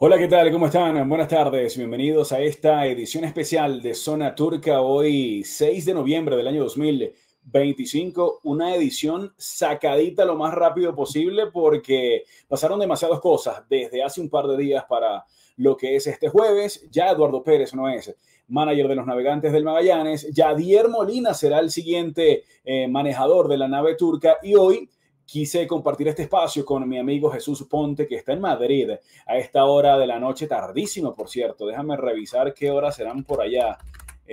Hola, ¿qué tal? ¿Cómo están? Buenas tardes. Bienvenidos a esta edición especial de Zona Turca, hoy 6 de noviembre del año 2025. Una edición sacadita lo más rápido posible porque pasaron demasiadas cosas desde hace un par de días para lo que es este jueves. Ya Eduardo Pérez no es manager de los Navegantes del Magallanes. Yadier Molina será el siguiente manejador de la nave turca y hoy quise compartir este espacio con mi amigo Jesús Ponte, que está en Madrid a esta hora de la noche, tardísimo, por cierto. Déjame revisar qué horas serán por allá.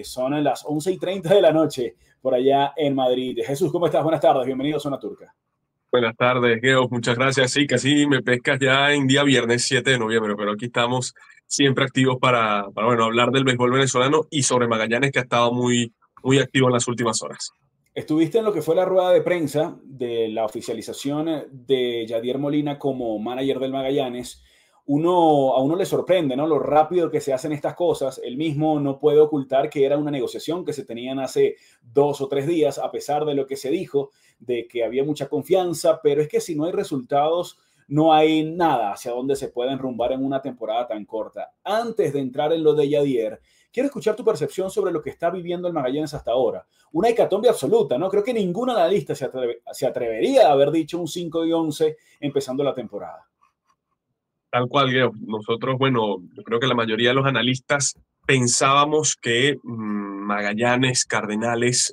Son las 11:30 de la noche por allá en Madrid. Jesús, ¿cómo estás? Buenas tardes, bienvenido a Zona Turca. Buenas tardes, Geo. Muchas gracias. Sí, casi me pescas ya en día viernes 7 de noviembre, pero aquí estamos siempre activos para hablar del béisbol venezolano y sobre Magallanes, que ha estado muy activo en las últimas horas. Estuviste en lo que fue la rueda de prensa de la oficialización de Yadier Molina como manager del Magallanes. A uno le sorprende, ¿no? Lo rápido que se hacen estas cosas. Él mismo no puede ocultar que era una negociación que se tenían hace 2 o 3 días, a pesar de lo que se dijo, de que había mucha confianza, pero es que si no hay resultados, no hay nada hacia dónde se puede enrumbar en una temporada tan corta. Antes de entrar en lo de Yadier, quiero escuchar tu percepción sobre lo que está viviendo el Magallanes hasta ahora. Una hecatombe absoluta, ¿no? Creo que ningún analista se atrevería a haber dicho un 5-11 empezando la temporada. Tal cual, Geo. Nosotros, bueno, yo creo que la mayoría de los analistas pensábamos que Magallanes, Cardenales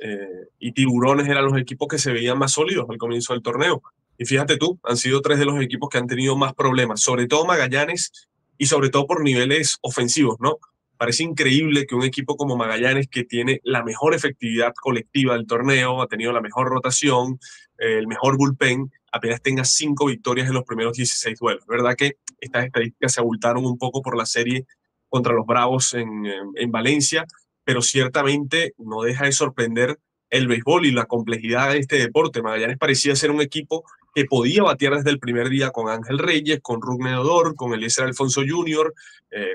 y Tiburones eran los equipos que se veían más sólidos al comienzo del torneo. Y fíjate tú, han sido tres de los equipos que han tenido más problemas, sobre todo Magallanes y sobre todo por niveles ofensivos, ¿no? Parece increíble que un equipo como Magallanes, que tiene la mejor efectividad colectiva del torneo, ha tenido la mejor rotación, el mejor bullpen, apenas tenga 5 victorias en los primeros 16 duelos. ¿Verdad que estas estadísticas se abultaron un poco por la serie contra los Bravos en Valencia? Pero ciertamente no deja de sorprender el béisbol y la complejidad de este deporte. Magallanes parecía ser un equipo que podía batear desde el primer día con Ángel Reyes, con Rougned Odor, con Eliezer Alfonso Jr.,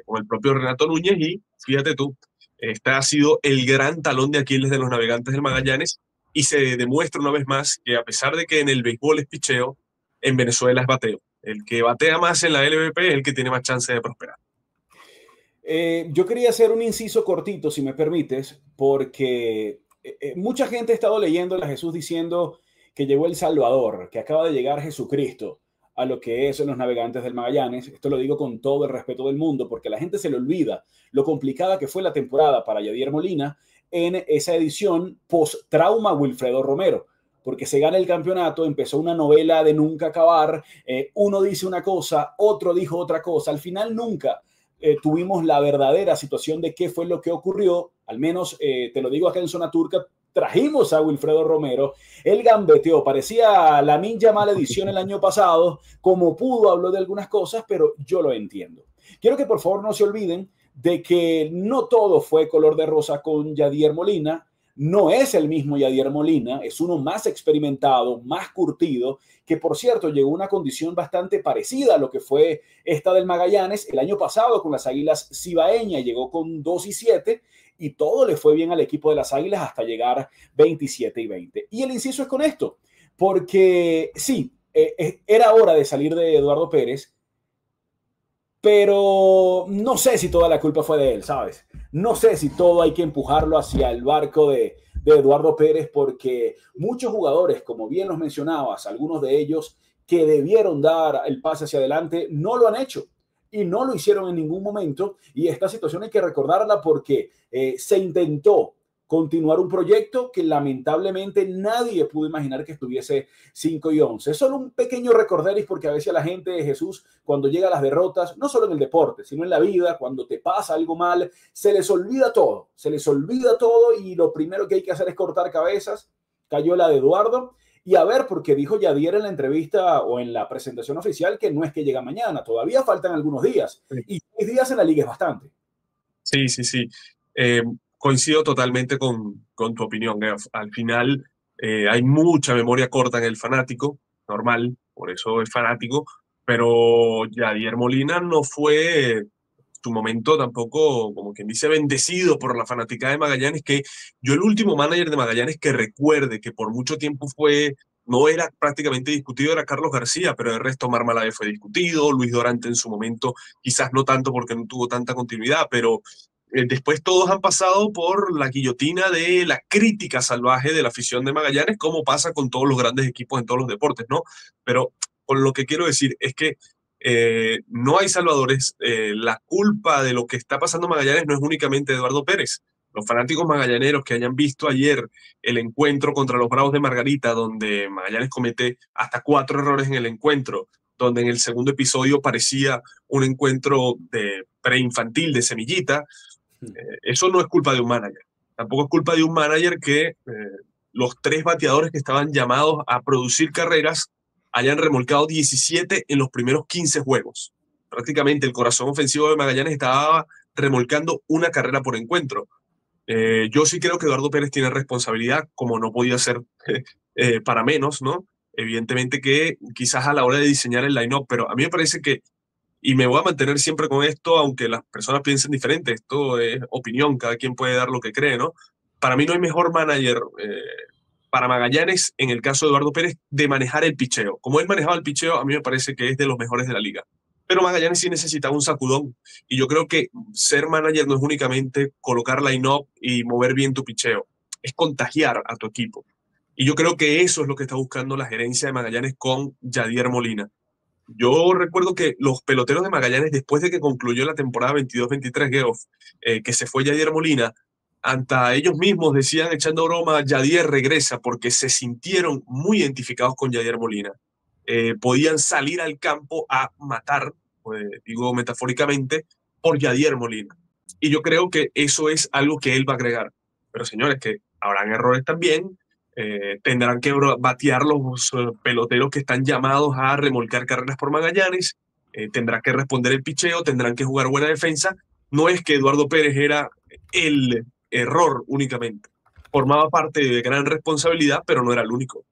con el propio Renato Núñez, y fíjate tú, este ha sido el gran talón de Aquiles de los Navegantes del Magallanes, y se demuestra una vez más que, a pesar de que en el béisbol es picheo, en Venezuela es bateo. El que batea más en la LVP es el que tiene más chance de prosperar. Yo quería hacer un inciso cortito, si me permites, porque mucha gente ha estado leyendo a Jesús diciendo que llegó el Salvador, que acaba de llegar Jesucristo a lo que es los Navegantes del Magallanes. Esto lo digo con todo el respeto del mundo, porque a la gente se le olvida lo complicada que fue la temporada para Yadier Molina en esa edición post-trauma Wilfredo Romero, porque se gana el campeonato, empezó una novela de nunca acabar, uno dice una cosa, otro dijo otra cosa, al final nunca tuvimos la verdadera situación de qué fue lo que ocurrió, al menos te lo digo acá en Zona Turca, trajimos a Wilfredo Romero, él gambeteó, parecía la ninja maledición el año pasado, como pudo habló de algunas cosas, pero yo lo entiendo. Quiero que por favor no se olviden de que no todo fue color de rosa con Yadier Molina, no es el mismo Yadier Molina, es uno más experimentado, más curtido, que por cierto llegó a una condición bastante parecida a lo que fue esta del Magallanes el año pasado con las Águilas Cibaeñas, llegó con 2-7 y todo le fue bien al equipo de las Águilas hasta llegar 27-20. Y el inciso es con esto, porque sí, era hora de salir de Eduardo Pérez, pero no sé si toda la culpa fue de él, ¿sabes? No sé si todo hay que empujarlo hacia el barco de Eduardo Pérez, porque muchos jugadores, como bien los mencionabas, algunos de ellos que debieron dar el pase hacia adelante, no lo han hecho y no lo hicieron en ningún momento. Y esta situación hay que recordarla porque se intentó continuar un proyecto que lamentablemente nadie pudo imaginar que estuviese 5-11. Es solo un pequeño recorderis porque a veces a la gente de Jesús, cuando llega a las derrotas, no solo en el deporte, sino en la vida, cuando te pasa algo mal, se les olvida todo y lo primero que hay que hacer es cortar cabezas. Cayó la de Eduardo y a ver, porque dijo Yadier en la entrevista o en la presentación oficial que no es que llega mañana, todavía faltan algunos días y 6 días en la liga es bastante. Sí, sí, sí. Eh, Coincido totalmente con tu opinión, Geo. Al final hay mucha memoria corta en el fanático, normal, por eso es fanático, pero Yadier Molina no fue su momento tampoco, como quien dice, bendecido por la fanática de Magallanes, que yo el último manager de Magallanes que recuerde que por mucho tiempo fue no era prácticamente discutido, era Carlos García, pero el resto Marmalade fue discutido, Luis Dorante en su momento, quizás no tanto porque no tuvo tanta continuidad, pero después todos han pasado por la guillotina de la crítica salvaje de la afición de Magallanes, como pasa con todos los grandes equipos en todos los deportes, ¿no? Pero con lo que quiero decir es que no hay salvadores. La culpa de lo que está pasando en Magallanes no es únicamente de Eduardo Pérez. Los fanáticos magallaneros que hayan visto ayer el encuentro contra los Bravos de Margarita, donde Magallanes comete hasta 4 errores en el encuentro, donde en el segundo episodio parecía un encuentro de preinfantil, de semillita, eso no es culpa de un manager. Tampoco es culpa de un manager que los 3 bateadores que estaban llamados a producir carreras hayan remolcado 17 en los primeros 15 juegos. Prácticamente el corazón ofensivo de Magallanes estaba remolcando una carrera por encuentro. Yo sí creo que Eduardo Pérez tiene responsabilidad, como no podía ser para menos, ¿no? Evidentemente que quizás a la hora de diseñar el line-up, pero a mí me parece que, y me voy a mantener siempre con esto, aunque las personas piensen diferente, esto es opinión, cada quien puede dar lo que cree, ¿no? Para mí no hay mejor manager para Magallanes, en el caso de Eduardo Pérez, de manejar el picheo. Como él manejaba el picheo, a mí me parece que es de los mejores de la liga. Pero Magallanes sí necesitaba un sacudón. Y yo creo que ser manager no es únicamente colocar line-up y mover bien tu picheo, es contagiar a tu equipo. Y yo creo que eso es lo que está buscando la gerencia de Magallanes con Yadier Molina. Yo recuerdo que los peloteros de Magallanes, después de que concluyó la temporada 22-23, Geoff, que se fue Yadier Molina, ante ellos mismos decían, echando broma, Yadier regresa, porque se sintieron muy identificados con Yadier Molina. Podían salir al campo a matar, pues, digo metafóricamente, por Yadier Molina. Y yo creo que eso es algo que él va a agregar. Pero señores, que habrán errores también, tendrán que batear los peloteros que están llamados a remolcar carreras por Magallanes, tendrá que responder el picheo, tendrán que jugar buena defensa. No es que Eduardo Pérez era el error únicamente. Formaba parte de gran responsabilidad, pero no era el único.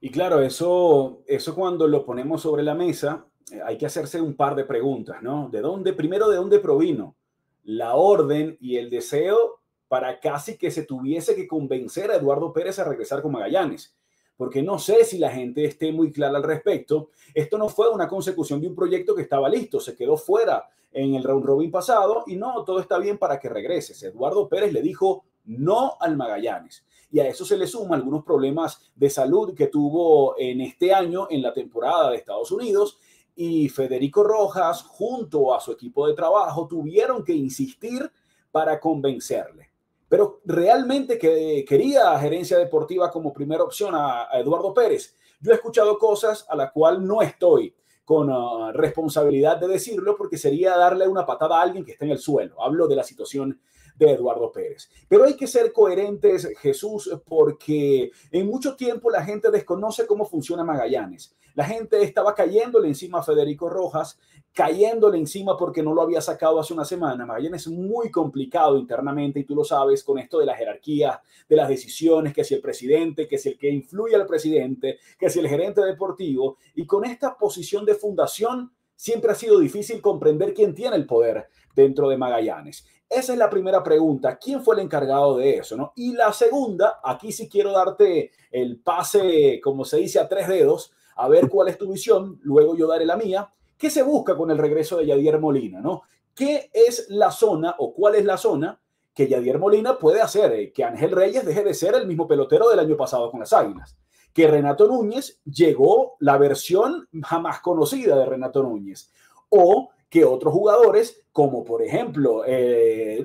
Y claro, eso cuando lo ponemos sobre la mesa, hay que hacerse un par de preguntas, ¿no? Primero, ¿de dónde provino la orden y el deseo para casi que se tuviese que convencer a Eduardo Pérez a regresar con Magallanes? Porque no sé si la gente esté muy clara al respecto. Esto no fue una consecución de un proyecto que estaba listo, se quedó fuera en el round robin pasado y no, todo está bien para que regreses. Eduardo Pérez le dijo no al Magallanes. Y a eso se le suma algunos problemas de salud que tuvo en este año en la temporada de Estados Unidos, y Federico Rojas junto a su equipo de trabajo tuvieron que insistir para convencerle. Pero realmente que quería gerencia deportiva como primera opción a Eduardo Pérez. Yo he escuchado cosas a las cuales no estoy con responsabilidad de decirlo, porque sería darle una patada a alguien que está en el suelo. Hablo de la situación de Eduardo Pérez. Pero hay que ser coherentes, Jesús, porque en mucho tiempo la gente desconoce cómo funciona Magallanes. La gente estaba cayéndole encima a Federico Rojas, cayéndole encima porque no lo había sacado hace una semana. Magallanes es muy complicado internamente, y tú lo sabes, con esto de la jerarquía, de las decisiones, que si el presidente, que si el que influye al presidente, que si el gerente deportivo, y con esta posición de fundación siempre ha sido difícil comprender quién tiene el poder dentro de Magallanes. Esa es la primera pregunta. ¿Quién fue el encargado de eso, no? Y la segunda, aquí sí quiero darte el pase, como se dice, a 3 dedos, a ver cuál es tu visión, luego yo daré la mía. ¿Qué se busca con el regreso de Yadier Molina, no? ¿Qué es la zona o cuál es la zona que Yadier Molina puede hacer? Que Ángel Reyes deje de ser el mismo pelotero del año pasado con las Águilas. Que Renato Núñez llegó la versión jamás conocida de Renato Núñez. O que otros jugadores, como por ejemplo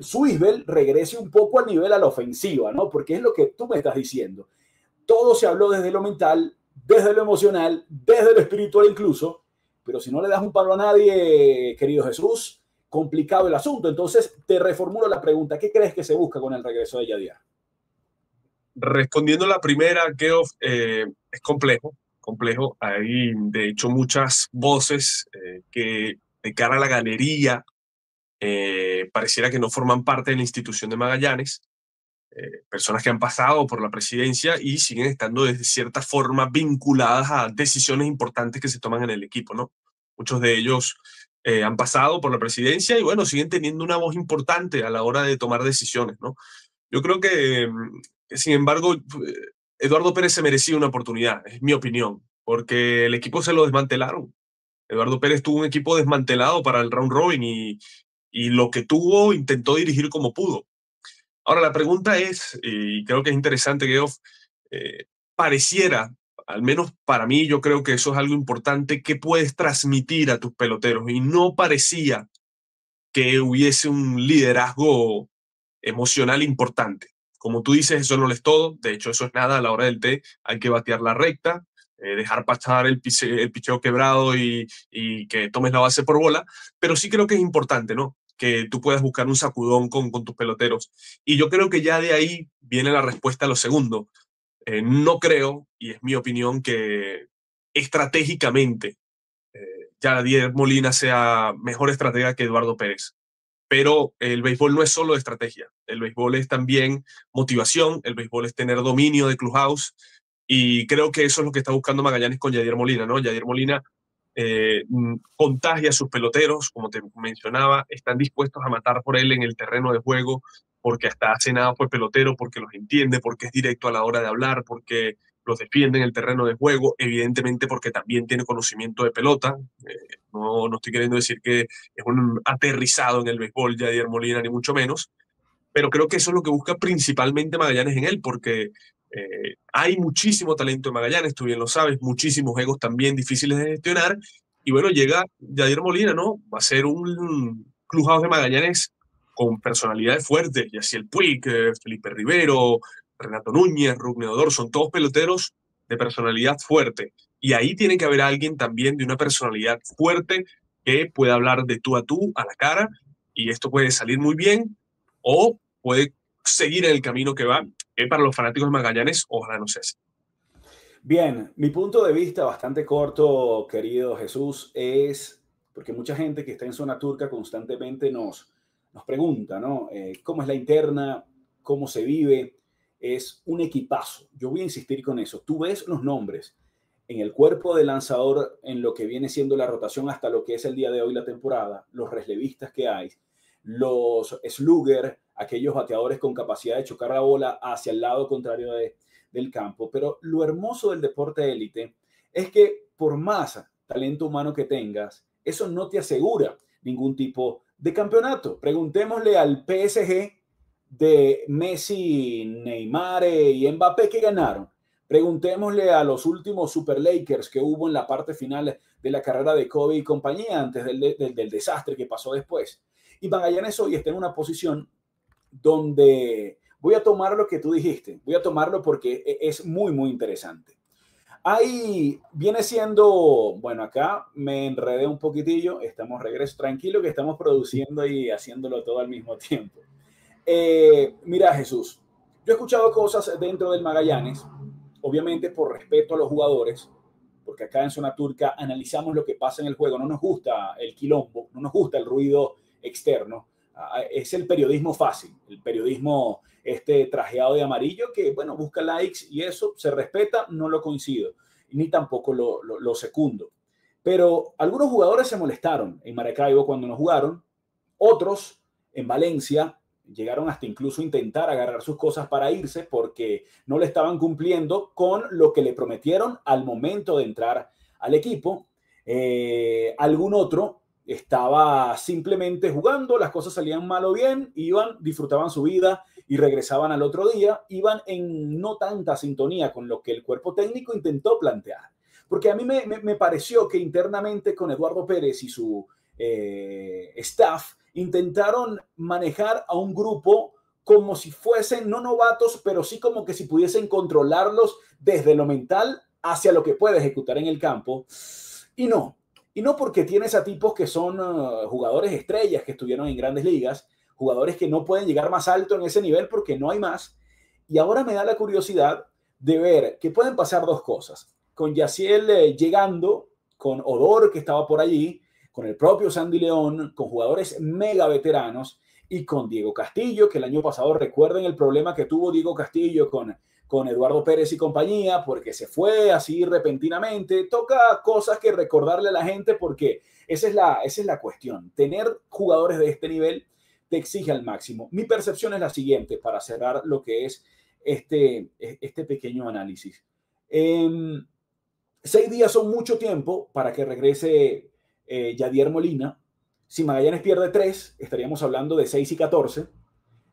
Suisbel, regrese un poco al nivel a la ofensiva, ¿no? Porque es lo que tú me estás diciendo. Todo se habló desde lo mental, desde lo emocional, desde lo espiritual incluso, pero si no le das un palo a nadie, querido Jesús, complicado el asunto. Entonces te reformulo la pregunta: ¿qué crees que se busca con el regreso de Yadier? Respondiendo a la primera, Geoff, es complejo, complejo. Hay, de hecho, muchas voces que de cara a la galería pareciera que no forman parte de la institución de Magallanes, personas que han pasado por la presidencia y siguen estando de cierta forma vinculadas a decisiones importantes que se toman en el equipo, ¿no? Muchos de ellos han pasado por la presidencia y, bueno, siguen teniendo una voz importante a la hora de tomar decisiones, ¿no? Yo creo que sin embargo, Eduardo Pérez se merecía una oportunidad, es mi opinión, porque el equipo se lo desmantelaron. Eduardo Pérez tuvo un equipo desmantelado para el round robin y lo que tuvo intentó dirigir como pudo. Ahora la pregunta es, y creo que es interesante, Geoff, eh, pareciera, al menos para mí, yo creo que eso es algo importante que puedes transmitir a tus peloteros y no parecía que hubiese un liderazgo emocional importante. Como tú dices, eso no es todo, de hecho eso es nada a la hora del té, hay que batear la recta, dejar pasar el picheo quebrado y que tomes la base por bola, pero sí creo que es importante, ¿no? Que tú puedas buscar un sacudón con tus peloteros. Y yo creo que ya de ahí viene la respuesta a lo segundo. No creo, y es mi opinión, que estratégicamente Yadier Molina sea mejor estratega que Eduardo Pérez. Pero el béisbol no es solo estrategia, el béisbol es también motivación, el béisbol es tener dominio de clubhouse y creo que eso es lo que está buscando Magallanes con Yadier Molina, ¿no? Yadier Molina contagia a sus peloteros, como te mencionaba, están dispuestos a matar por él en el terreno de juego porque hasta hace nada fue pelotero, porque los entiende, porque es directo a la hora de hablar, porque los defiende en el terreno de juego, evidentemente porque también tiene conocimiento de pelota. No estoy queriendo decir que es un aterrizado en el béisbol Yadier Molina, ni mucho menos, pero creo que eso es lo que busca principalmente Magallanes en él, porque hay muchísimo talento en Magallanes, tú bien lo sabes, muchísimos egos también difíciles de gestionar, y bueno, llega Yadier Molina, ¿no? Va a ser un clubhouse de Magallanes con personalidades fuertes, Yaciel Puig, Felipe Rivero, Renato Núñez, Rugne Odor, son todos peloteros de personalidad fuerte, y ahí tiene que haber alguien también de una personalidad fuerte que pueda hablar de tú a la cara, y esto puede salir muy bien, o puede seguir en el camino que va, que para los fanáticos de Magallanes, ojalá no sea así. Bien, mi punto de vista bastante corto, querido Jesús, es porque mucha gente que está en zona turca constantemente nos pregunta, ¿no? ¿Cómo es la interna? ¿Cómo se vive? Es un equipazo. Yo voy a insistir con eso. Tú ves los nombres en el cuerpo del lanzador, en lo que viene siendo la rotación hasta lo que es el día de hoy la temporada, los relevistas que hay, los slugger, aquellos bateadores con capacidad de chocar la bola hacia el lado contrario del campo. Pero lo hermoso del deporte élite es que por más talento humano que tengas, eso no te asegura ningún tipo de campeonato. Preguntémosle al PSG de Messi, Neymar y Mbappé que ganaron. Preguntémosle a los últimos Super Lakers que hubo en la parte final de la carrera de Kobe y compañía antes del desastre que pasó después. Y Magallanes hoy está en una posición donde voy a tomar lo que tú dijiste, voy a tomarlo porque es muy, muy interesante. Ahí viene siendo, bueno, acá me enredé un poquitillo, estamos regreso, tranquilo que estamos produciendo y haciéndolo todo al mismo tiempo. Mira, Jesús, yo he escuchado cosas dentro del Magallanes, obviamente por respeto a los jugadores, porque acá en Zona Turca analizamos lo que pasa en el juego, no nos gusta el quilombo, no nos gusta el ruido externo, es el periodismo fácil, el periodismo trajeado de amarillo que, bueno, busca likes y eso se respeta, no lo coincido, ni tampoco lo secundo. Pero algunos jugadores se molestaron en Maracaibo cuando no jugaron, otros en Valencia llegaron hasta incluso intentar agarrar sus cosas para irse porque no le estaban cumpliendo con lo que le prometieron al momento de entrar al equipo. Algún otro estaba simplemente jugando, las cosas salían mal o bien, iban, disfrutaban su vida y regresaban al otro día, iban en no tanta sintonía con lo que el cuerpo técnico intentó plantear. Porque a mí me pareció que internamente con Eduardo Pérez y su staff intentaron manejar a un grupo como si fuesen no novatos, pero sí como que si pudiesen controlarlos desde lo mental hacia lo que puede ejecutar en el campo. Y no porque tienes a tipos que son jugadores estrellas que estuvieron en grandes ligas, jugadores que no pueden llegar más alto en ese nivel porque no hay más. Y ahora me da la curiosidad de ver que pueden pasar dos cosas. Con Yaciel llegando, con Odor que estaba por allí, con el propio Sandy León, con jugadores mega veteranos y con Diego Castillo, que el año pasado recuerden el problema que tuvo Diego Castillo con Eduardo Pérez y compañía, porque se fue así repentinamente. Toca cosas que recordarle a la gente porque esa es la cuestión. Tener jugadores de este nivel te exige al máximo. Mi percepción es la siguiente, para cerrar lo que es este pequeño análisis. 6 días son mucho tiempo para que regrese Yadier Molina. Si Magallanes pierde 3, estaríamos hablando de 6 y 14,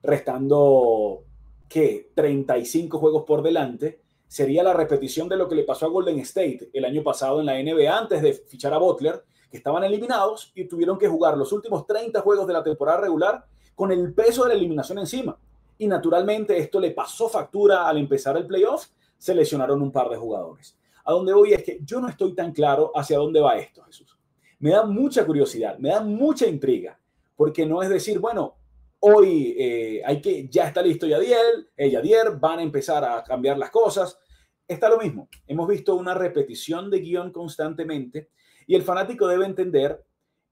restando, ¿qué? 35 juegos por delante. Sería la repetición de lo que le pasó a Golden State el año pasado en la NBA antes de fichar a Butler, que estaban eliminados y tuvieron que jugar los últimos 30 juegos de la temporada regular con el peso de la eliminación encima. Y naturalmente esto le pasó factura al empezar el playoff, se lesionaron un par de jugadores. A donde voy es que yo no estoy tan claro hacia dónde va esto, Jesús. Me da mucha curiosidad, me da mucha intriga, porque no es decir, bueno, hoy ya está listo Yadier, van a empezar a cambiar las cosas. Está lo mismo. Hemos visto una repetición de guión constantemente y el fanático debe entender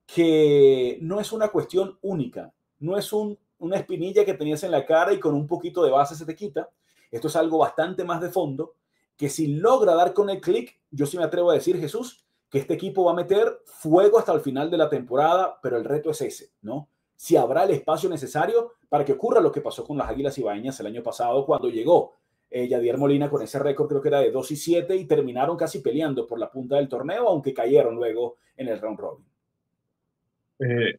que no es una cuestión única, no es una espinilla que tenías en la cara y con un poquito de base se te quita. Esto es algo bastante más de fondo, que si logra dar con el clic, yo sí me atrevo a decir, Jesús, que este equipo va a meter fuego hasta el final de la temporada, pero el reto es ese, ¿no? Si habrá el espacio necesario para que ocurra lo que pasó con las Águilas Ibaeñas el año pasado cuando llegó Yadier Molina con ese récord, creo que era de 2-7, y terminaron casi peleando por la punta del torneo, aunque cayeron luego en el round robin.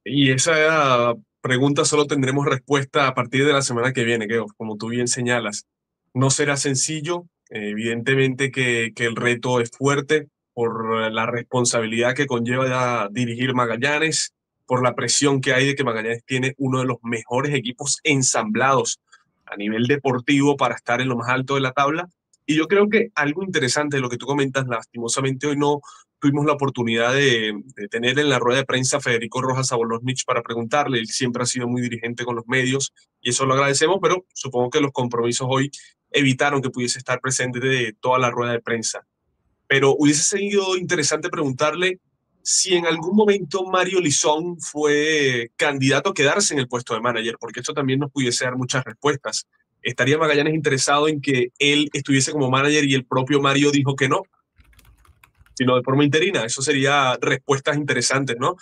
Y esa pregunta solo tendremos respuesta a partir de la semana que viene, que como tú bien señalas, no será sencillo. Evidentemente que el reto es fuerte por la responsabilidad que conlleva dirigir Magallanes, por la presión que hay de que Magallanes tiene uno de los mejores equipos ensamblados a nivel deportivo para estar en lo más alto de la tabla. Y yo creo que algo interesante de lo que tú comentas, lastimosamente hoy no tuvimos la oportunidad de tener en la rueda de prensa a Federico Rojas Sabolosnich para preguntarle. Él siempre ha sido muy dirigente con los medios y eso lo agradecemos, pero supongo que los compromisos hoy evitaron que pudiese estar presente de toda la rueda de prensa. Pero hubiese sido interesante preguntarle si en algún momento Mario Lizón fue candidato a quedarse en el puesto de manager, porque esto también nos pudiese dar muchas respuestas. ¿Estaría Magallanes interesado en que él estuviese como manager y el propio Mario dijo que no, sino de forma interina? Eso sería respuestas interesantes, ¿no?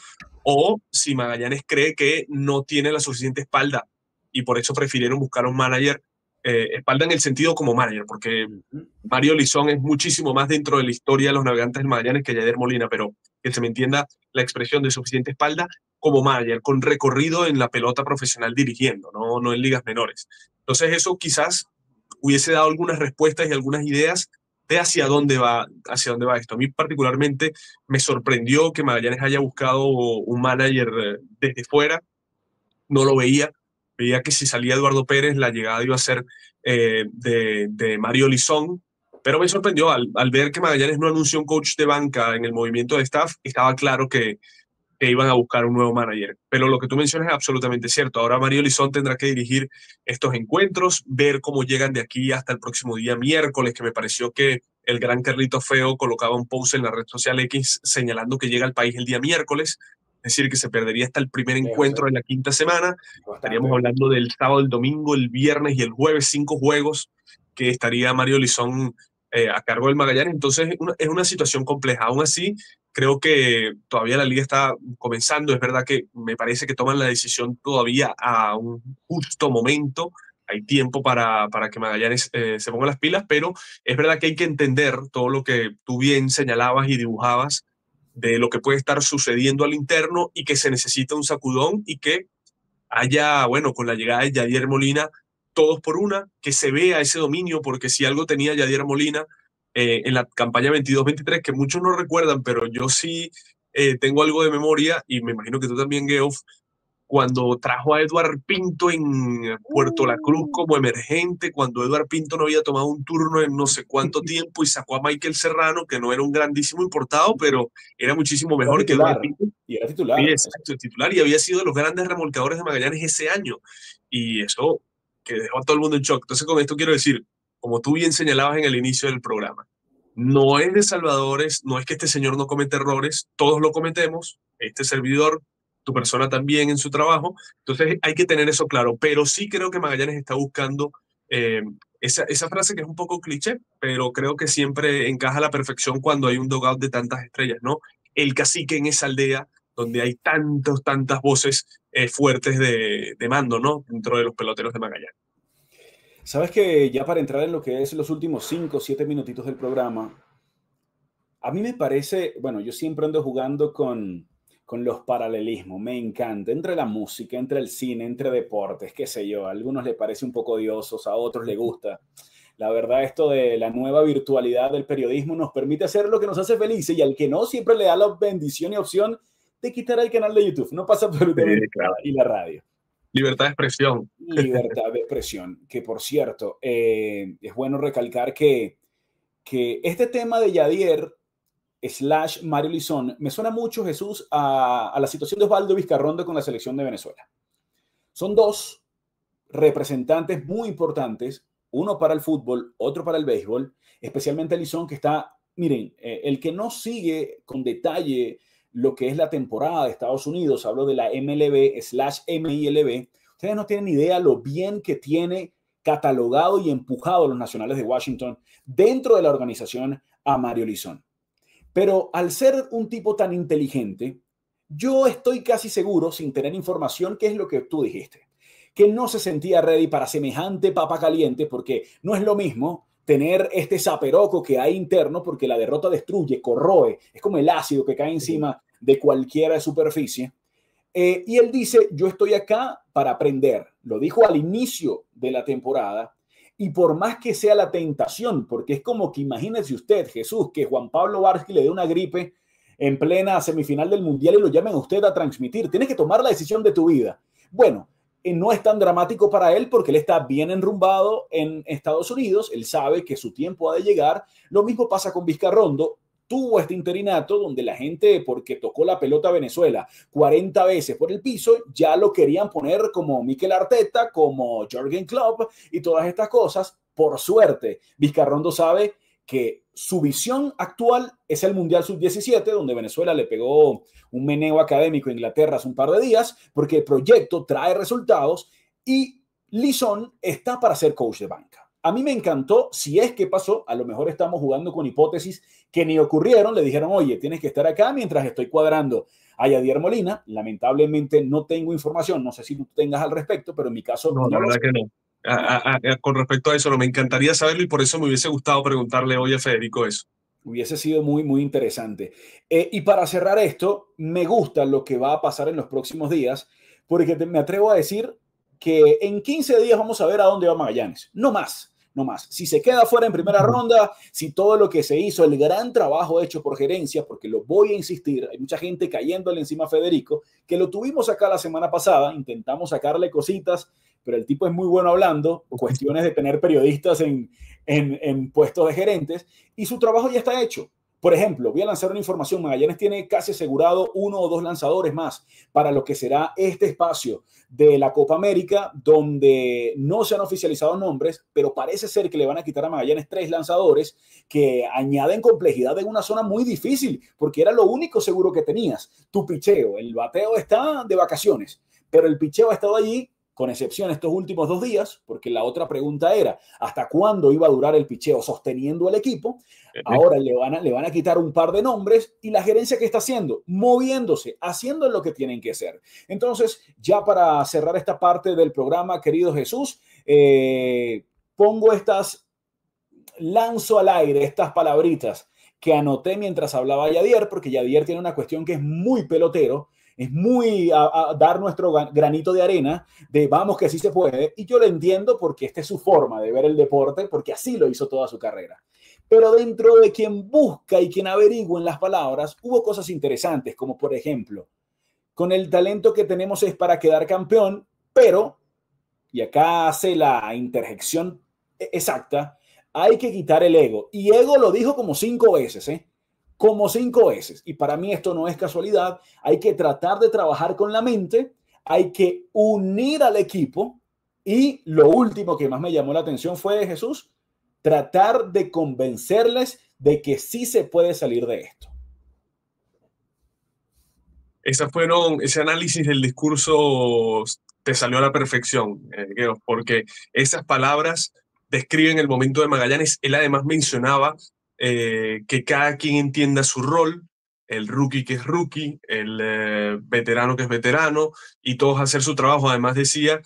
O si Magallanes cree que no tiene la suficiente espalda y por eso prefirieron buscar un manager, espalda en el sentido como manager, porque Mario Lizón es muchísimo más dentro de la historia de los Navegantes del Magallanes que Yadier Molina, pero que se me entienda la expresión de suficiente espalda como manager, con recorrido en la pelota profesional dirigiendo, no en ligas menores. Entonces eso quizás hubiese dado algunas respuestas y algunas ideas de hacia dónde va esto. A mí particularmente me sorprendió que Magallanes haya buscado un manager desde fuera, no lo veía que si salía Eduardo Pérez la llegada iba a ser de Mario Lizón, pero me sorprendió al ver que Magallanes no anunció un coach de banca en el movimiento de staff, estaba claro que iban a buscar un nuevo manager. Pero lo que tú mencionas es absolutamente cierto. Ahora Mario Lizón tendrá que dirigir estos encuentros, ver cómo llegan de aquí hasta el próximo día miércoles, que me pareció que el gran Carlito Feo colocaba un post en la red social X señalando que llega al país el día miércoles, es decir, que se perdería hasta el primer encuentro de la quinta semana. Estaríamos hablando del sábado, el domingo, el viernes y el jueves, 5 juegos que estaría Mario Lizón a cargo del Magallanes. Entonces es una situación compleja. Aún así, creo que todavía la liga está comenzando. Es verdad que me parece que toman la decisión todavía a un justo momento. Hay tiempo para que Magallanes se ponga las pilas, pero es verdad que hay que entender todo lo que tú bien señalabas y dibujabas de lo que puede estar sucediendo al interno y que se necesita un sacudón y que haya, bueno, con la llegada de Yadier Molina, todos por una, que se vea ese dominio, porque si algo tenía Yadier Molina en la campaña 22-23, que muchos no recuerdan, pero yo sí tengo algo de memoria, y me imagino que tú también, Geoff, cuando trajo a Eduard Pinto en Puerto La Cruz como emergente, cuando Eduard Pinto no había tomado un turno en no sé cuánto tiempo y sacó a Michael Serrano, que no era un grandísimo importado, pero era muchísimo mejor que Eduard Pinto. Y era titular. Sí, exacto, titular, y había sido de los grandes remolcadores de Magallanes ese año. Y eso que dejó a todo el mundo en shock. Entonces, con esto quiero decir, como tú bien señalabas en el inicio del programa, no es de salvadores, no es que este señor no comete errores, todos lo cometemos, este servidor, tu persona también en su trabajo. Entonces, hay que tener eso claro. Pero sí creo que Magallanes está buscando esa frase que es un poco cliché, pero creo que siempre encaja a la perfección cuando hay un dugout de tantas estrellas, ¿no? El cacique en esa aldea donde hay tantas voces fuertes de mando, ¿no? Dentro de los peloteros de Magallanes. Sabes que ya para entrar en lo que es los últimos 5 o 7 minutitos del programa, a mí me parece, bueno, yo siempre ando jugando con los paralelismos, me encanta, entre la música, entre el cine, entre deportes, qué sé yo, a algunos les parece un poco odiosos, a otros les gusta. La verdad, esto de la nueva virtualidad del periodismo nos permite hacer lo que nos hace felices y al que no, siempre le da la bendición y opción de quitar el canal de YouTube. No pasa Sí, absolutamente nada. claro. Y la radio. Libertad de expresión. Libertad de expresión, que por cierto, es bueno recalcar que este tema de Yadier slash Mario Lizón me suena mucho, Jesús, a la situación de Osvaldo Vizcarrondo con la selección de Venezuela. Son dos representantes muy importantes, uno para el fútbol, otro para el béisbol, especialmente Lizón, que está, miren, el que no sigue con detalle lo que es la temporada de Estados Unidos, hablo de la MLB slash MILB, ustedes no tienen idea lo bien que tiene catalogado y empujado los Nacionales de Washington dentro de la organización a Mario Lizón. Pero al ser un tipo tan inteligente, yo estoy casi seguro, sin tener información, que es lo que tú dijiste, que no se sentía ready para semejante papa caliente, porque no es lo mismo tener este zaperoco que hay interno, porque la derrota destruye, corroe, es como el ácido que cae encima de cualquier superficie. Y él dice, yo estoy acá para aprender. Lo dijo al inicio de la temporada. Y por más que sea la tentación, porque es como que imagínese usted, Jesús, que Juan Pablo Varsky le dé una gripe en plena semifinal del Mundial y lo llamen a usted a transmitir. Tienes que tomar la decisión de tu vida. Bueno, no es tan dramático para él porque él está bien enrumbado en Estados Unidos. Él sabe que su tiempo ha de llegar. Lo mismo pasa con Vizcarrondo. Tuvo este interinato donde la gente, porque tocó la pelota a Venezuela 40 veces por el piso, ya lo querían poner como Mikel Arteta, como Jürgen Klopp y todas estas cosas. Por suerte, Vizcarrondo sabe que su visión actual es el Mundial Sub-17, donde Venezuela le pegó un meneo académico a Inglaterra hace un par de días, porque el proyecto trae resultados y Lison está para ser coach de banca. A mí me encantó, si es que pasó, a lo mejor estamos jugando con hipótesis que ni ocurrieron, le dijeron, oye, tienes que estar acá mientras estoy cuadrando a Yadier Molina. Lamentablemente no tengo información, no sé si tú tengas al respecto, pero en mi caso No, la no lo verdad sé. que no. No, Con respecto a eso, no me encantaría saberlo y por eso me hubiese gustado preguntarle hoy a Federico eso. hubiese sido muy, muy interesante. Y para cerrar esto, me gusta lo que va a pasar en los próximos días, porque me atrevo a decir que en 15 días vamos a ver a dónde va Magallanes. No más, no más. Si se queda fuera en primera ronda, si todo lo que se hizo, el gran trabajo hecho por gerencia, porque lo voy a insistir, hay mucha gente cayéndole encima a Federico, que lo tuvimos acá la semana pasada, intentamos sacarle cositas, pero el tipo es muy bueno hablando, cuestiones de tener periodistas en puestos de gerentes, y su trabajo ya está hecho. Por ejemplo, voy a lanzar una información. Magallanes tiene casi asegurado 1 o 2 lanzadores más para lo que será este espacio de la Copa América, donde no se han oficializado nombres, pero parece ser que le van a quitar a Magallanes 3 lanzadores que añaden complejidad en una zona muy difícil, porque era lo único seguro que tenías. Tu picheo, el bateo está de vacaciones, pero el picheo ha estado allí con excepción estos últimos 2 días, porque la otra pregunta era hasta cuándo iba a durar el picheo sosteniendo el equipo. Ahora le van a quitar un par de nombres y la gerencia que está haciendo, moviéndose, haciendo lo que tienen que hacer. Entonces, ya para cerrar esta parte del programa, querido Jesús, pongo lanzo al aire estas palabritas que anoté mientras hablaba Yadier, porque Yadier tiene una cuestión que es muy pelotero, es muy a dar nuestro granito de arena de vamos que sí se puede, y yo lo entiendo porque esta es su forma de ver el deporte, porque así lo hizo toda su carrera. Pero dentro de quien busca y quien averigua en las palabras, hubo cosas interesantes, como por ejemplo, con el talento que tenemos es para quedar campeón, pero, y acá hace la interjección exacta, hay que quitar el ego. Y ego lo dijo como 5 veces, ¿eh? Como 5 veces. Y para mí esto no es casualidad. Hay que tratar de trabajar con la mente, hay que unir al equipo. Y lo último que más me llamó la atención fue, Jesús, tratar de convencerles de que sí se puede salir de esto. Ese análisis del discurso te salió a la perfección, Geo, porque esas palabras describen el momento de Magallanes. Él además mencionaba que cada quien entienda su rol, el rookie que es rookie, el veterano que es veterano, y todos hacer su trabajo. Además decía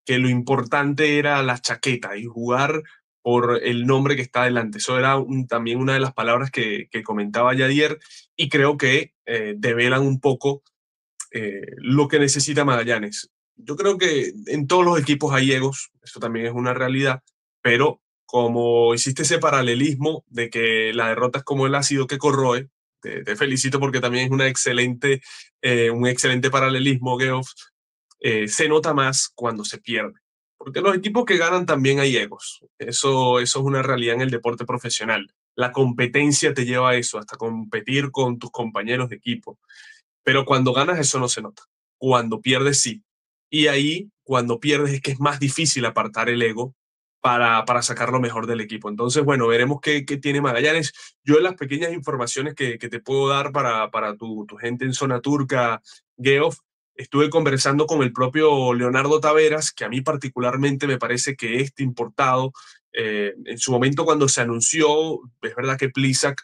que lo importante era la chaqueta y jugar por el nombre que está adelante. Eso era también una de las palabras que comentaba Yadier, y creo que develan un poco lo que necesita Magallanes. Yo creo que en todos los equipos hay egos, eso también es una realidad, pero como hiciste ese paralelismo de que la derrota es como el ácido que corroe, te felicito porque también es un excelente paralelismo, Geoff. Se nota más cuando se pierde. Porque los equipos que ganan también hay egos. Eso es una realidad en el deporte profesional. La competencia te lleva a eso, hasta competir con tus compañeros de equipo. Pero cuando ganas eso no se nota. Cuando pierdes sí. Y ahí, cuando pierdes, es que es más difícil apartar el ego para sacar lo mejor del equipo. Entonces, bueno, veremos qué tiene Magallanes. Yo en las pequeñas informaciones que te puedo dar para tu gente en zona turca, Geoff, estuve conversando con el propio Leonardo Taveras, que a mí particularmente me parece que este importado, en su momento cuando se anunció, es verdad que Plisak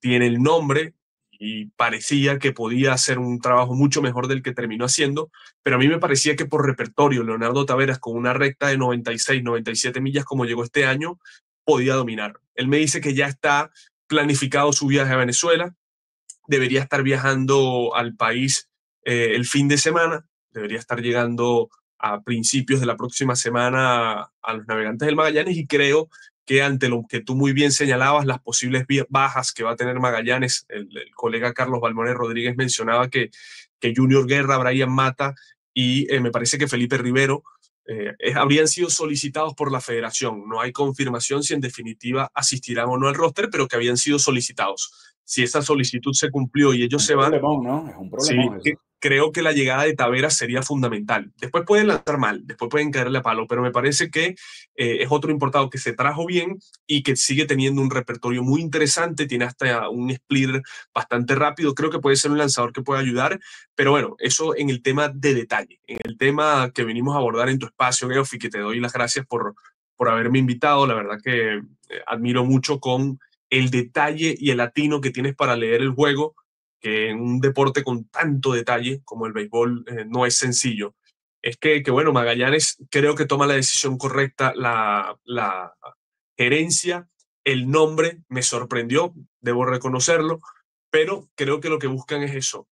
tiene el nombre, y parecía que podía hacer un trabajo mucho mejor del que terminó haciendo, pero a mí me parecía que por repertorio Leonardo Taveras con una recta de 96, 97 millas como llegó este año, podía dominar. Él me dice que ya está planificado su viaje a Venezuela, debería estar viajando al país el fin de semana, debería estar llegando a principios de la próxima semana a los Navegantes del Magallanes, y creo que ante lo que tú muy bien señalabas, las posibles bajas que va a tener Magallanes, el colega Carlos Balmores Rodríguez mencionaba que Junior Guerra, Brian Mata y me parece que Felipe Rivero habrían sido solicitados por la federación. No hay confirmación si en definitiva asistirán o no al roster, pero que habían sido solicitados. Si esa solicitud se cumplió y ellos Un se van, problemón, ¿no? Es un sí, problemón eso. creo que la llegada de Taveras sería fundamental. Después pueden lanzar mal, después pueden caerle a palo, pero me parece que es otro importado que se trajo bien y que sigue teniendo un repertorio muy interesante, tiene hasta un splitter bastante rápido, creo que puede ser un lanzador que puede ayudar, pero bueno, eso en el tema de detalle, en el tema que venimos a abordar en tu espacio, Geoff, y que te doy las gracias por haberme invitado, la verdad que admiro mucho con el detalle y el atino que tienes para leer el juego, que en un deporte con tanto detalle como el béisbol no es sencillo. Es que, bueno, Magallanes creo que toma la decisión correcta, la gerencia, el nombre me sorprendió, debo reconocerlo, pero creo que lo que buscan es eso,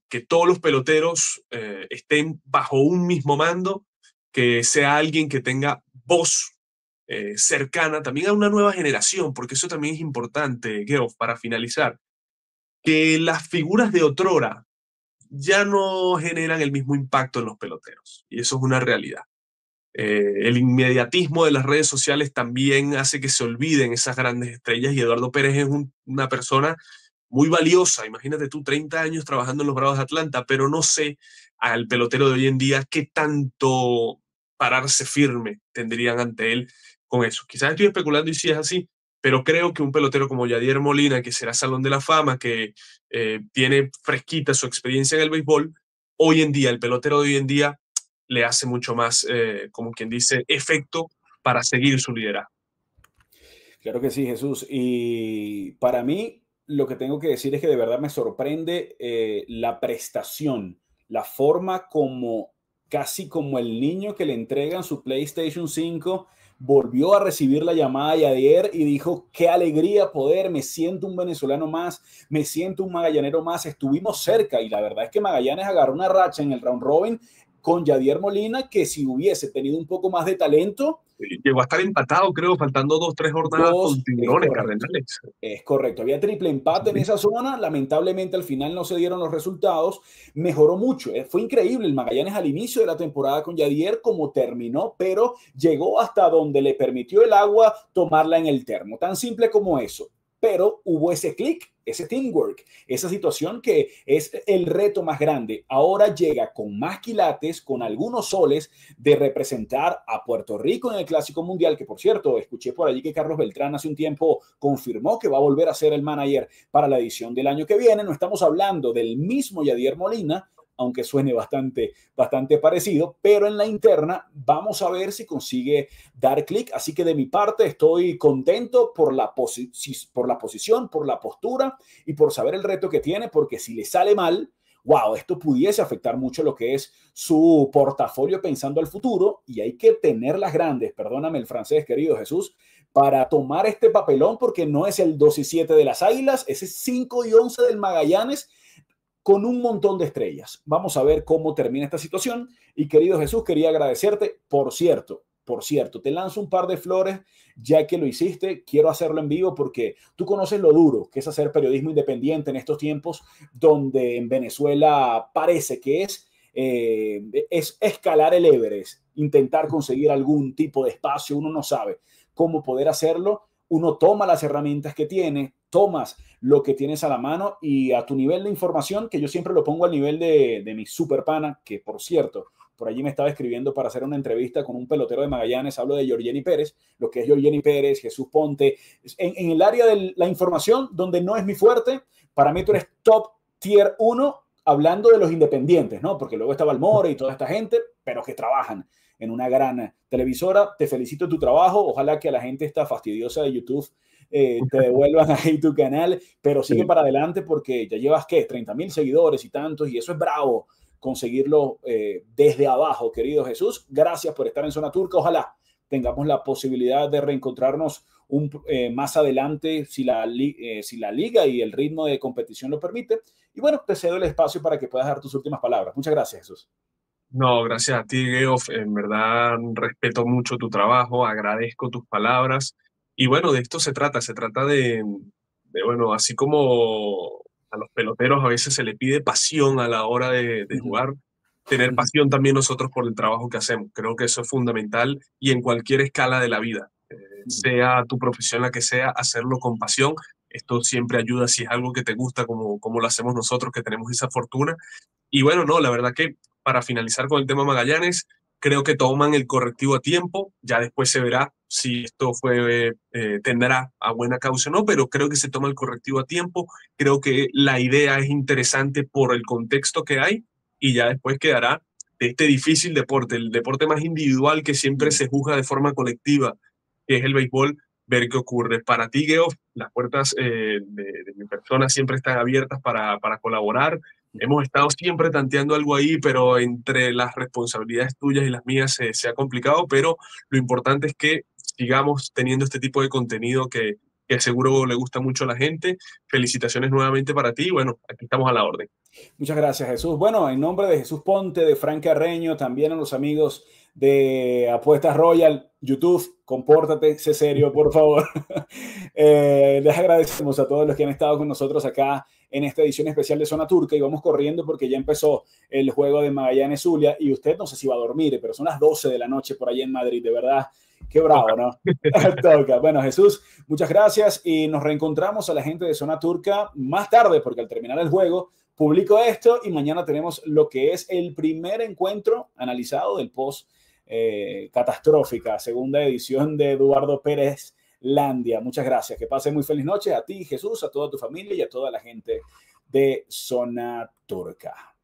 que todos los peloteros estén bajo un mismo mando, que sea alguien que tenga voz cercana también a una nueva generación, porque eso también es importante, Geoff, para finalizar, que las figuras de otrora ya no generan el mismo impacto en los peloteros, y eso es una realidad. El inmediatismo de las redes sociales también hace que se olviden esas grandes estrellas, y Eduardo Pérez es una persona muy valiosa. Imagínate tú, 30 años trabajando en los Bravos de Atlanta, pero no sé al pelotero de hoy en día qué tanto pararse firme tendrían ante él con eso. Quizás estoy especulando y si es así, pero creo que un pelotero como Yadier Molina, que será Salón de la Fama, que tiene fresquita su experiencia en el béisbol, hoy en día, el pelotero de hoy en día le hace mucho más, como quien dice, efecto para seguir su liderazgo. Claro que sí, Jesús. Y para mí, lo que tengo que decir es que de verdad me sorprende la prestación, la forma como casi como el niño que le entregan su PlayStation 5 volvió a recibir la llamada de ayer y dijo, qué alegría poder, me siento un venezolano más, me siento un magallanero más, estuvimos cerca y la verdad es que Magallanes agarró una racha en el round robin con Yadier Molina que si hubiese tenido un poco más de talento, Llegó a estar empatado, creo, faltando 2, 3 jornadas con dos, es Tiburones, correcto. Cardenales. Es correcto, había triple empate en Sí. esa zona, lamentablemente al final no se dieron los resultados, mejoró mucho, fue increíble el Magallanes al inicio de la temporada con Yadier como terminó, pero llegó hasta donde le permitió el agua tomarla en el termo, tan simple como eso, pero hubo ese clic, ese teamwork, esa situación que es el reto más grande. Ahora llega con más quilates, con algunos soles de representar a Puerto Rico en el Clásico Mundial, que por cierto, escuché por allí que Carlos Beltrán hace un tiempo confirmó que va a volver a ser el manager para la edición del año que viene. No estamos hablando del mismo Yadier Molina, aunque suene bastante parecido, pero en la interna vamos a ver si consigue dar clic. Así que de mi parte estoy contento por la posición, por la postura y por saber el reto que tiene, porque si le sale mal, wow, esto pudiese afectar mucho lo que es su portafolio pensando al futuro y hay que tener las grandes, perdóname el francés, querido Jesús, para tomar este papelón porque no es el 2-7 de las Águilas, ese es 5-11 del Magallanes con un montón de estrellas. Vamos a ver cómo termina esta situación y querido Jesús, quería agradecerte, por cierto, te lanzo un par de flores ya que lo hiciste, quiero hacerlo en vivo porque tú conoces lo duro que es hacer periodismo independiente en estos tiempos donde en Venezuela parece que es escalar el Everest, intentar conseguir algún tipo de espacio, uno no sabe cómo poder hacerlo, uno toma las herramientas que tiene, tomas lo que tienes a la mano y a tu nivel de información, que yo siempre lo pongo al nivel de mi super pana, que por cierto, por allí me estaba escribiendo para hacer una entrevista con un pelotero de Magallanes, hablo de Yorgeny Pérez, lo que es Yorgeny Pérez, Jesús Ponte, en el área de la información donde no es mi fuerte, para mí tú eres top tier 1 hablando de los independientes, ¿no? Porque luego está Valmore y toda esta gente, pero que trabajan en una gran televisora. Te felicito tu trabajo, ojalá que a la gente esta fastidiosa de YouTube te devuelvan ahí tu canal, pero sigue para adelante porque ya llevas, ¿qué? 30,000 seguidores y tantos, y eso es bravo conseguirlo desde abajo, querido Jesús. Gracias por estar en Zona Turca. Ojalá tengamos la posibilidad de reencontrarnos más adelante si la liga y el ritmo de competición lo permite. Y bueno, te cedo el espacio para que puedas dar tus últimas palabras. Muchas gracias, Jesús. No, gracias a ti, Geoff. En verdad respeto mucho tu trabajo, agradezco tus palabras. Y bueno, de esto se trata bueno, así como a los peloteros a veces se le pide pasión a la hora de jugar, tener pasión también nosotros por el trabajo que hacemos. Creo que eso es fundamental y en cualquier escala de la vida, sea tu profesión la que sea, hacerlo con pasión. Esto siempre ayuda si es algo que te gusta, como lo hacemos nosotros, que tenemos esa fortuna. Y bueno, no, la verdad que para finalizar con el tema Magallanes, creo que toman el correctivo a tiempo, ya después se verá si esto tendrá a buena causa o no, pero creo que se toma el correctivo a tiempo, creo que la idea es interesante por el contexto que hay y ya después quedará de este difícil deporte, el deporte más individual que siempre se juzga de forma colectiva, que es el béisbol, ver qué ocurre. Para ti, Geoff, las puertas de mi persona siempre están abiertas para colaborar. Hemos estado siempre tanteando algo ahí, pero entre las responsabilidades tuyas y las mías se ha complicado, pero lo importante es que sigamos teniendo este tipo de contenido que seguro le gusta mucho a la gente. Felicitaciones nuevamente para ti. Bueno, aquí estamos a la orden. Muchas gracias, Jesús. Bueno, en nombre de Jesús Ponte, de Frank Carreño, también a los amigos de Apuestas Royal, YouTube, compórtate, sé serio, por favor. Les agradecemos a todos los que han estado con nosotros acá en esta edición especial de Zona Turca y vamos corriendo porque ya empezó el juego de Magallanes Zulia y usted no sé si va a dormir, pero son las 12 de la noche por allá en Madrid, de verdad. Qué bravo, ¿no? Toca. Bueno, Jesús, muchas gracias y nos reencontramos a la gente de Zona Turca más tarde porque al terminar el juego publico esto y mañana tenemos lo que es el primer encuentro analizado del post catastrófica segunda edición de Eduardo Pérez Landia. Muchas gracias. Que pase muy feliz noche a ti, Jesús, a toda tu familia y a toda la gente de Zona Turca.